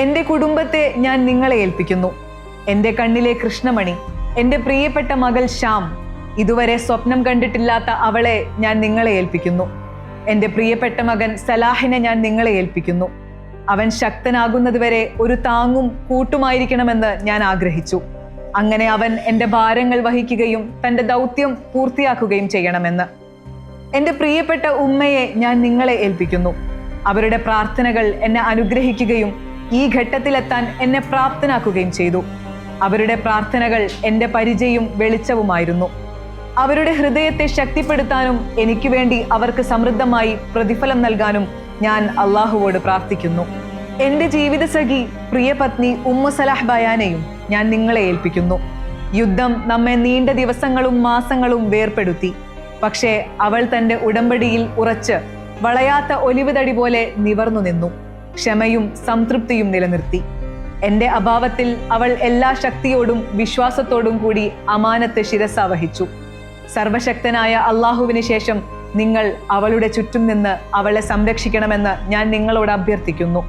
എൻ്റെ കുടുംബത്തെ ഞാൻ നിങ്ങളെ ഏൽപ്പിക്കുന്നു. എൻ്റെ കണ്ണിലെ കൃഷ്ണമണി, എൻ്റെ പ്രിയപ്പെട്ട മകൾ ശ്യാം, ഇതുവരെ സ്വപ്നം കണ്ടിട്ടില്ലാത്ത അവളെ ഞാൻ നിങ്ങളെ ഏൽപ്പിക്കുന്നു. എൻ്റെ പ്രിയപ്പെട്ട മകൻ സലാഹിനെ ഞാൻ നിങ്ങളെ ഏൽപ്പിക്കുന്നു. അവൻ ശക്തനാകുന്നതുവരെ ഒരു താങ്ങും കൂട്ടുമായിരിക്കണമെന്ന് ഞാൻ ആഗ്രഹിച്ചു. അങ്ങനെ അവൻ എൻ്റെ ഭാരങ്ങൾ വഹിക്കുകയും തൻ്റെ ദൗത്യം പൂർത്തിയാക്കുകയും ചെയ്യണമെന്ന്. എൻ്റെ പ്രിയപ്പെട്ട ഉമ്മയെ ഞാൻ നിങ്ങളെ ഏൽപ്പിക്കുന്നു. അവരുടെ പ്രാർത്ഥനകൾ എന്നെ അനുഗ്രഹിക്കുകയും ഈ ഘട്ടത്തിലെത്താൻ എന്നെ പ്രാപ്തനാക്കുകയും ചെയ്തു. അവരുടെ പ്രാർത്ഥനകൾ എൻ്റെ പരിചയവും വെളിച്ചവുമായിരുന്നു. അവരുടെ ഹൃദയത്തെ ശക്തിപ്പെടുത്താനും എനിക്ക് വേണ്ടി അവർക്ക് സമൃദ്ധമായി പ്രതിഫലം നൽകാനും ഞാൻ അള്ളാഹുവോട് പ്രാർത്ഥിക്കുന്നു. എൻ്റെ ജീവിതസഖി പ്രിയ പത്നി ഉമ്മു സലാഹ് ബയാനെയും ഞാൻ നിങ്ങളെ ഏൽപ്പിക്കുന്നു. യുദ്ധം നമ്മെ നീണ്ട ദിവസങ്ങളും മാസങ്ങളും വേർപെടുത്തി. പക്ഷേ അവൾ തൻ്റെ ഉടമ്പടിയിൽ ഉറച്ച് വളയാത്ത ഒലിവ് തടി പോലെ നിവർന്നു നിന്നു. ക്ഷമയും സംതൃപ്തിയും നിലനിർത്തി. എൻ്റെ അഭാവത്തിൽ അവൾ എല്ലാ ശക്തിയോടും വിശ്വാസത്തോടും കൂടി അമാനത്ത് ശിരസ വഹിച്ചു. സർവശക്തനായ അള്ളാഹുവിന് ശേഷം നിങ്ങൾ അവളുടെ ചുറ്റും നിന്ന് അവളെ സംരക്ഷിക്കണമെന്ന് ഞാൻ നിങ്ങളോട് അഭ്യർത്ഥിക്കുന്നു.